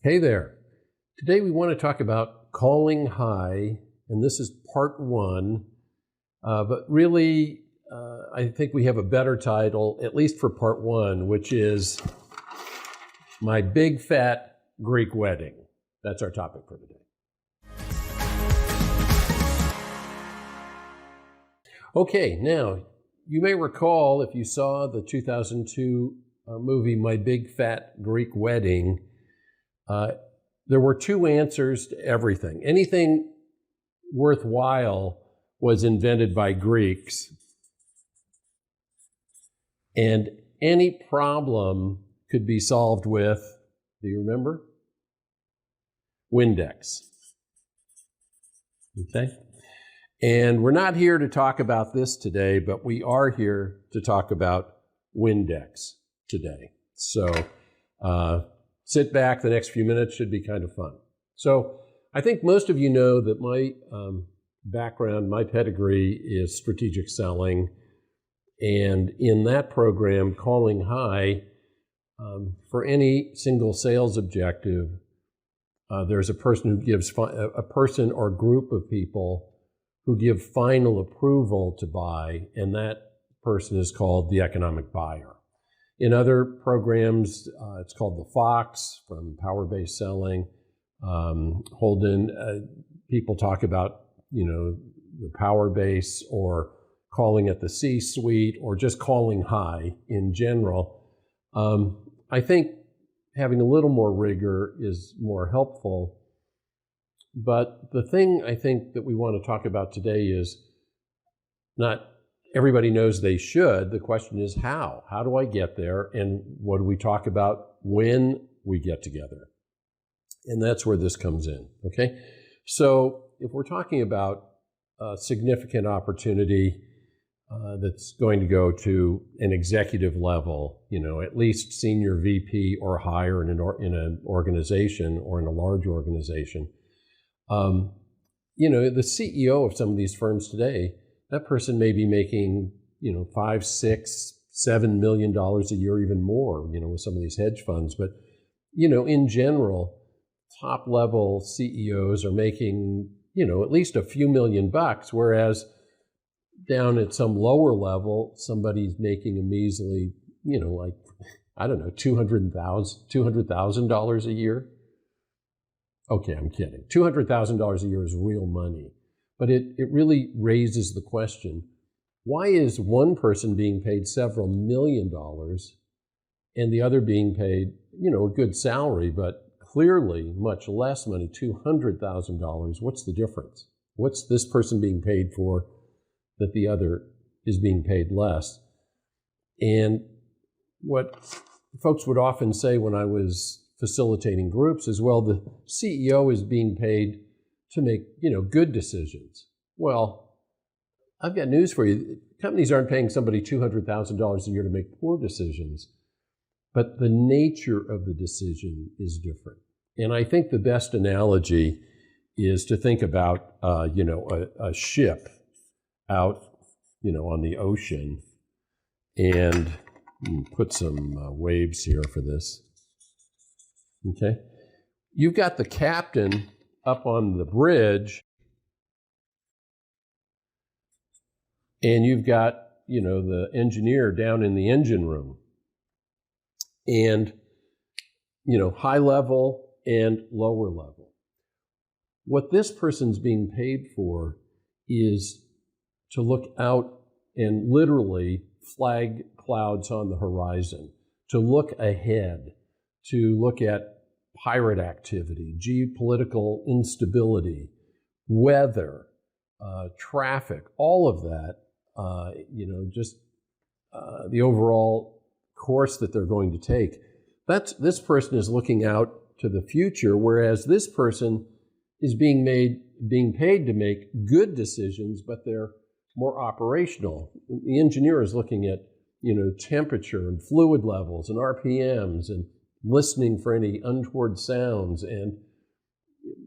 Hey there. Today we want to talk about calling high, and this is part one, but really I think we have a better title, at least for part one, which is My Big Fat Greek Wedding. That's our topic for today. Okay, now you may recall if you saw the 2002 movie My Big Fat Greek Wedding, there were two answers to everything. Anything worthwhile was invented by Greeks, and any problem could be solved with, do you remember? Windex. Okay? And we're not here to talk about this today, but we are here to talk about Windex today. So sit back, the next few minutes should be kind of fun. So I think most of you know that my background, my pedigree is strategic selling. And in that program, Calling High, for any single sales objective, there's a person who gives, a person or group of people who give final approval to buy, and that person is called the economic buyer. In other programs, it's called the Fox from power-based selling. Holden, people talk about, the power base or calling it the C-suite or just calling high in general. I think having a little more rigor is more helpful. But the thing I think that we want to talk about today is not everybody knows they should. The question is how? How do I get there? And what do we talk about when we get together? And that's where this comes in, okay? So if we're talking about a significant opportunity that's going to go to an executive level, at least senior VP or higher in an organization or in a large organization, the CEO of some of these firms today, that person may be making, $5, $6, $7 million a year, even more, with some of these hedge funds. But, in general, top level CEOs are making, at least a few $1 million, whereas down at some lower level, somebody's making a measly, $200,000 a year. Okay, I'm kidding. $200,000 a year is real money. But it really raises the question, why is one person being paid several $1 million and the other being paid, a good salary, but clearly much less money, $200,000? What's the difference? What's this person being paid for that the other is being paid less? And what folks would often say when I was facilitating groups is, well, the CEO is being paid to make, good decisions. Well, I've got news for you. Companies aren't paying somebody $200,000 a year to make poor decisions, but the nature of the decision is different. And I think the best analogy is to think about, a ship out, on the ocean, and put some waves here for this. Okay. You've got the captain up on the bridge, and you've got, the engineer down in the engine room. And, high level and lower level. What this person's being paid for is to look out and literally flag clouds on the horizon, to look ahead, to look at pirate activity, geopolitical instability, weather, traffic, all of that, the overall course that they're going to take. This person is looking out to the future, whereas this person is being paid to make good decisions, but they're more operational. The engineer is looking at, temperature and fluid levels and RPMs and listening for any untoward sounds and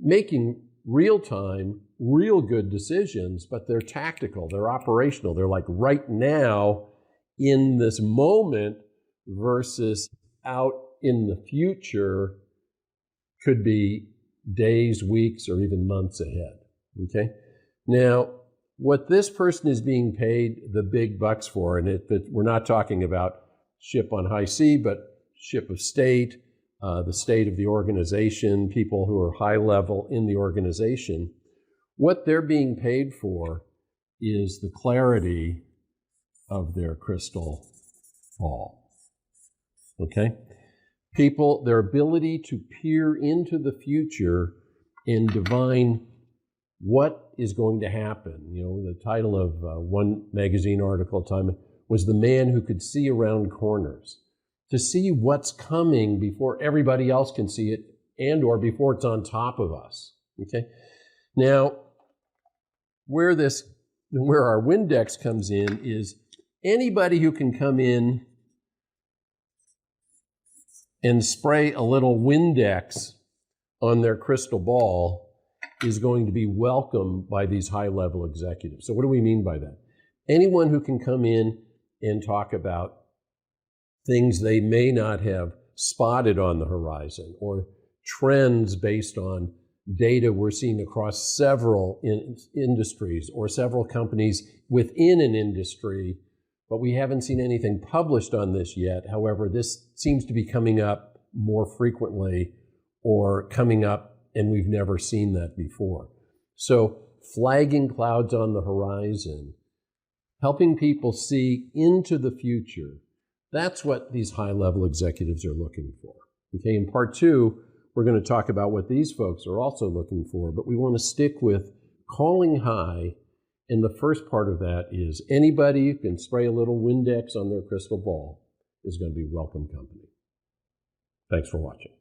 making real-time, real good decisions, but they're tactical, they're operational. They're like right now in this moment versus out in the future could be days, weeks, or even months ahead. Okay? Now, what this person is being paid the big bucks for, and we're not talking about ship on high sea, but ship of state, the state of the organization, people who are high level in the organization, what they're being paid for is the clarity of their crystal ball. Okay? People, their ability to peer into the future and divine what is going to happen. You know, the title of one magazine article time was "The Man Who Could See Around Corners," to see what's coming before everybody else can see it and or before it's on top of us. Okay? Now, where our Windex comes in is anybody who can come in and spray a little Windex on their crystal ball is going to be welcomed by these high-level executives. So what do we mean by that? Anyone who can come in and talk about things they may not have spotted on the horizon, or trends based on data we're seeing across several industries or several companies within an industry, but we haven't seen anything published on this yet. However, this seems to be coming up more frequently, or coming up and we've never seen that before. So flagging clouds on the horizon, helping people see into the future, that's what these high-level executives are looking for. Okay, in part 2, we're going to talk about what these folks are also looking for, but we want to stick with calling high, and the first part of that is anybody who can spray a little Windex on their crystal ball is going to be welcome company. Thanks for watching.